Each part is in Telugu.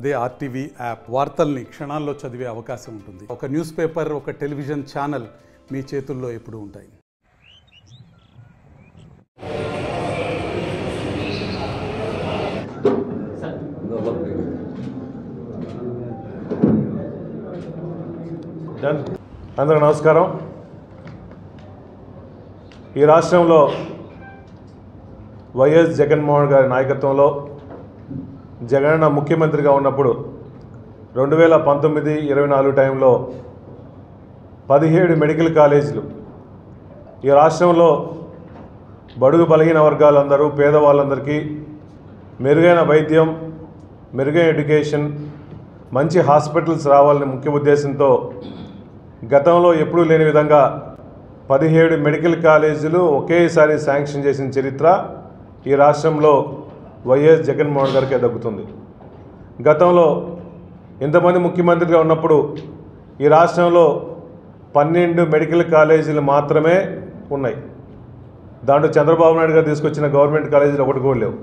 అదే ఆర్టీవీ యాప్ వార్తల్ని క్షణాల్లో చదివే అవకాశం ఉంటుంది. ఒక న్యూస్ పేపర్, ఒక టెలివిజన్ ఛానల్ మీ చేతుల్లో ఎప్పుడూ ఉంటాయి. అందరూ నమస్కారం. ఈ రాష్ట్రంలో వైఎస్ జగన్మోహన్ గారి నాయకత్వంలో జగనన్న ముఖ్యమంత్రిగా ఉన్నప్పుడు 2019-24 టైంలో 17 మెడికల్ కాలేజీలు ఈ రాష్ట్రంలో బడుగు బలహీన వర్గాలందరూ పేదవాళ్ళందరికీ మెరుగైన వైద్యం, మెరుగైన ఎడ్యుకేషన్, మంచి హాస్పిటల్స్ రావాలని ముఖ్య ఉద్దేశంతో గతంలో ఎప్పుడూ లేని విధంగా 17 మెడికల్ కాలేజీలు ఒకేసారి శాంక్షన్ చేసిన చరిత్ర ఈ రాష్ట్రంలో వైఎస్ జగన్మోహన్ గారికే దక్కుతుంది. గతంలో ఇంతమంది ముఖ్యమంత్రిగా ఉన్నప్పుడు ఈ రాష్ట్రంలో 12 మెడికల్ కాలేజీలు మాత్రమే ఉన్నాయి. దాంట్లో చంద్రబాబు నాయుడు గారు తీసుకొచ్చిన గవర్నమెంట్ కాలేజీలు ఒకటి కూడా లేవు.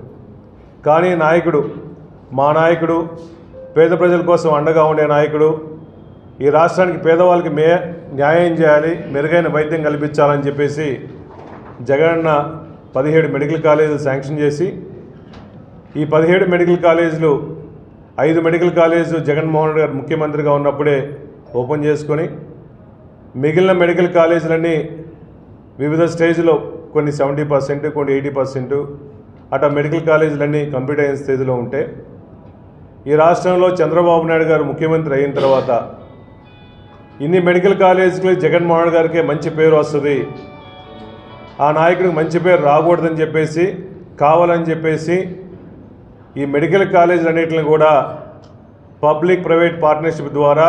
కానీ మా నాయకుడు పేద ప్రజల కోసం అండగా ఉండే నాయకుడు, ఈ రాష్ట్రానికి పేదవాళ్ళకి న్యాయం చేయాలి, మెరుగైన వైద్యం కల్పించాలని చెప్పేసి జగనన్న 17 మెడికల్ కాలేజీలు శాంక్షన్ చేసి ఈ 17 మెడికల్ కాలేజీలు 5 మెడికల్ కాలేజీలు జగన్మోహన్ గారు ముఖ్యమంత్రిగా ఉన్నప్పుడే ఓపెన్ చేసుకొని మిగిలిన మెడికల్ కాలేజీలన్నీ వివిధ స్టేజ్లో కొన్ని 70%, కొన్ని 80% అట్లా మెడికల్ కాలేజీలన్నీ కంప్లీట్ అయిన స్టేజ్లో ఉంటే ఈ రాష్ట్రంలో చంద్రబాబు నాయుడు గారు ముఖ్యమంత్రి అయిన తర్వాత ఇన్ని మెడికల్ కాలేజీలు జగన్మోహన్ గారికి మంచి పేరు వస్తుంది, ఆ నాయకుడికి మంచి పేరు రాకూడదని చెప్పేసి కావాలని చెప్పేసి ఈ మెడికల్ కాలేజీలన్నింటిని కూడా పబ్లిక్ ప్రైవేట్ పార్ట్నర్షిప్ ద్వారా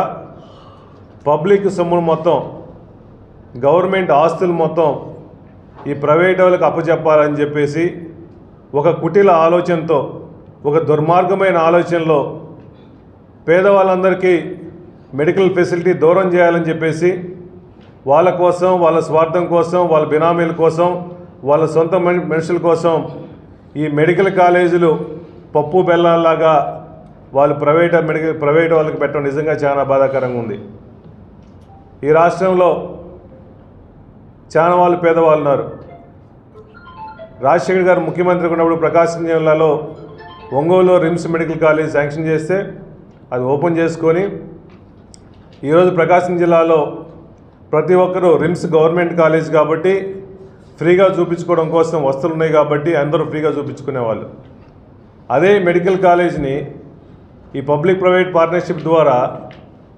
పబ్లిక్ సొమ్మును మొత్తం, గవర్నమెంట్ ఆస్తులు మొత్తం ఈ ప్రైవేట్ వాళ్ళకి అప్పచెప్పాలని చెప్పేసి ఒక కుటిల ఆలోచనతో, ఒక దుర్మార్గమైన ఆలోచనలో పేదవాళ్ళందరికీ మెడికల్ ఫెసిలిటీ దూరం చేయాలని చెప్పేసి వాళ్ళ కోసం, వాళ్ళ స్వార్థం కోసం, వాళ్ళ బినామీల కోసం, వాళ్ళ సొంత మనుషుల కోసం ఈ మెడికల్ కాలేజీలు పప్పు బెల్లాల్లాగా వాళ్ళు ప్రైవేట్ వాళ్ళకి పెట్టడం నిజంగా చాలా బాధాకరంగా ఉంది. ఈ రాష్ట్రంలో చాలా వాళ్ళు పేదవాళ్ళు ఉన్నారు. రాజశేఖర్ గారు ముఖ్యమంత్రిగా ఉన్నప్పుడు ప్రకాశం జిల్లాలో ఒంగోలులో రిమ్స్ మెడికల్ కాలేజ్ శాంక్షన్ చేస్తే అది ఓపెన్ చేసుకొని ఈరోజు ప్రకాశం జిల్లాలో ప్రతి ఒక్కరూ రిమ్స్ గవర్నమెంట్ కాలేజ్ కాబట్టి ఫ్రీగా చూపించుకోవడం కోసం వస్తువులు ఉన్నాయి కాబట్టి అందరూ ఫ్రీగా చూపించుకునేవాళ్ళు. అదే మెడికల్ కాలేజ్ని ఈ పబ్లిక్ ప్రైవేట్ పార్ట్నర్షిప్ ద్వారా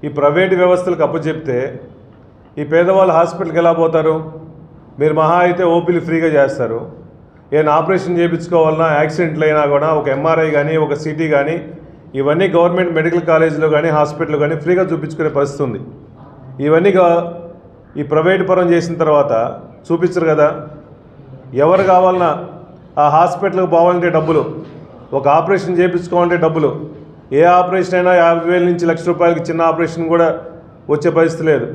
ఈ ప్రైవేట్ వ్యవస్థలకు అప్పచెప్తే ఈ పేదవాళ్ళు హాస్పిటల్కి ఎలా పోతారు? మీరు మహా అయితే ఓపీలు ఫ్రీగా చేస్తారు. ఏమైనా ఆపరేషన్ చేయించుకోవాలన్నా, యాక్సిడెంట్లు అయినా కూడా ఒక ఎంఆర్ఐ కానీ, ఒక సిటీ కానీ ఇవన్నీ గవర్నమెంట్ మెడికల్ కాలేజీలో కానీ హాస్పిటల్లో కానీ ఫ్రీగా చూపించుకునే పరిస్థితి ఉంది. ఇవన్నీ ఈ ప్రైవేట్ పరం చేసిన తర్వాత చూపించరు కదా. ఎవరు కావాలన్నా ఆ హాస్పిటల్కి పోవాలంటే డబ్బులు, ఒక ఆపరేషన్ చేయించుకోవాలంటే డబ్బులు, ఏ ఆపరేషన్ అయినా 50,000 నుంచి ₹1,00,000 చిన్న ఆపరేషన్ కూడా వచ్చే పరిస్థితి లేదు.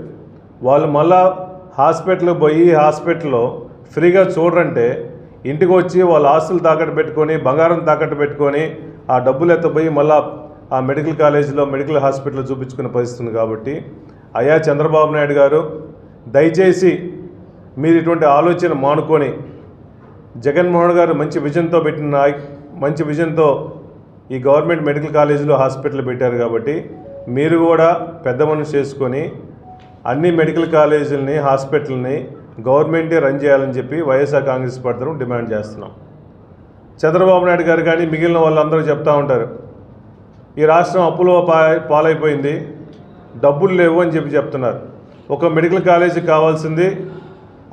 వాళ్ళు మళ్ళా హాస్పిటల్కి పోయి హాస్పిటల్లో ఫ్రీగా చూడరంటే ఇంటికి వచ్చి వాళ్ళ ఆస్తులు తాకట్టు పెట్టుకొని, బంగారం తాకట్టు పెట్టుకొని ఆ డబ్బులు ఎత్తపోయి మళ్ళా ఆ మెడికల్ కాలేజీలో, మెడికల్ హాస్పిటల్లో చూపించుకునే పరిస్థితి ఉంది. కాబట్టి అయ్యా చంద్రబాబు నాయుడు గారు, దయచేసి మీరు ఇటువంటి ఆలోచన మానుకొని జగన్మోహన్ గారు మంచి విజన్తో ఈ గవర్నమెంట్ మెడికల్ కాలేజీలో హాస్పిటల్ పెట్టారు కాబట్టి మీరు కూడా పెద్ద మనసు చేసుకొని అన్ని మెడికల్ కాలేజీలని, హాస్పిటల్ని గవర్నమెంటే రన్ చేయాలని చెప్పి వైఎస్ఆర్ కాంగ్రెస్ పార్టీ డిమాండ్ చేస్తున్నాం. చంద్రబాబు నాయుడు గారు కానీ మిగిలిన వాళ్ళందరూ చెప్తూ ఉంటారు, ఈ రాష్ట్రం అప్పులో పాలైపోయింది, డబ్బులు లేవు అని చెప్తున్నారు. ఒక మెడికల్ కాలేజీకి కావాల్సింది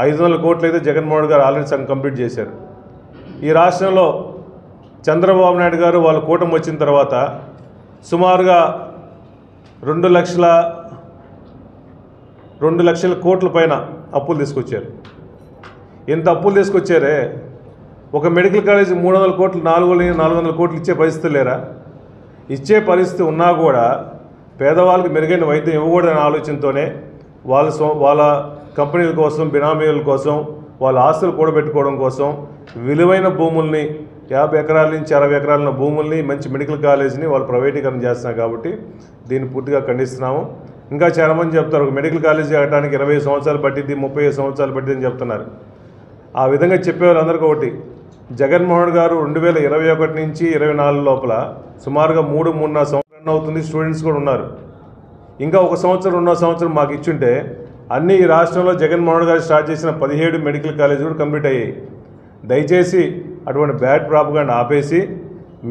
500 కోట్లు అయితే జగన్మోహన్ గారు ఆల్రెడీ సగం కంప్లీట్ చేశారు. ఈ రాష్ట్రంలో చంద్రబాబు నాయుడు గారు వాళ్ళ కూటమి వచ్చిన తర్వాత సుమారుగా 2 లక్షల కోట్ల పైన అప్పులు తీసుకొచ్చారు. ఇంత అప్పులు తీసుకొచ్చారే, ఒక మెడికల్ కాలేజీ 300 కోట్లు, 400 కోట్లు ఇచ్చే పరిస్థితి లేరా? ఇచ్చే పరిస్థితి ఉన్నా కూడా పేదవాళ్ళకి మెరుగైన వైద్యం ఇవ్వకూడదనే ఆలోచనతోనే వాళ్ళ కంపెనీల కోసం, బినామీల కోసం, వాళ్ళ ఆస్తులు కూడబెట్టుకోవడం కోసం విలువైన భూముల్ని 50 ఎకరాల నుంచి 60 ఎకరాల భూముల్ని మంచి మెడికల్ కాలేజీని వాళ్ళు ప్రైవేటీకరణ చేస్తున్నారు కాబట్టి దీన్ని పూర్తిగా ఖండిస్తున్నాము. ఇంకా చాలామంది చెప్తారు ఒక మెడికల్ కాలేజీ కట్టడానికి 20 సంవత్సరాలు పట్టింది, 30 సంవత్సరాలు పట్టింది అని చెప్తున్నారు. ఆ విధంగా చెప్పేవాళ్ళందరికీ ఒకటి, జగన్మోహన్ గారు 2021 నుంచి 24 లోపల సుమారుగా 3.5 సంవత్సరాలు అవుతుంది. స్టూడెంట్స్ కూడా ఉన్నారు. ఇంకా 1 సంవత్సరం 2 సంవత్సరం మాకు ఇచ్చుంటే అన్ని ఈ రాష్ట్రంలో జగన్మోహన్ గారు స్టార్ట్ చేసిన 17 మెడికల్ కాలేజీ కూడా కంప్లీట్ అయ్యాయి. దయచేసి అటువంటి బ్యాడ్ ప్రాపగాండా ఆపేసి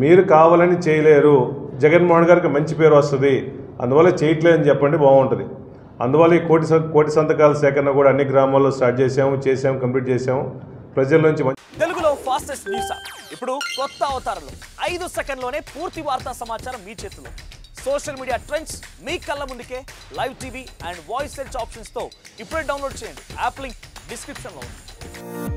మీరు కావాలని చేయలేరు, జగన్మోహన్ గారికి మంచి పేరు వస్తుంది, అందువల్ల చేయట్లేదని చెప్పండి, బాగుంటుంది. అందువల్ల ఈ కోటి సంతకాల సేకరణ కూడా అన్ని గ్రామాల్లో స్టార్ట్ చేసాము, కంప్లీట్ చేసాము. ప్రజల నుంచి తెలుగులో ఫాస్టెస్ట్ న్యూస్ ఇప్పుడు కొత్త అవతారంలో 5 సెకండ్లోనే పూర్తి వార్తా సమాచారం మీ చేతిలో. సోషల్ మీడియా ట్రెండ్స్ మీ కళ్ళ ముందుకే live TV and voice search options తో ఇప్పుడే డౌన్లోడ్ చేయండి. యాప్ లింక్ డిస్క్రిప్షన్లో ఉంది.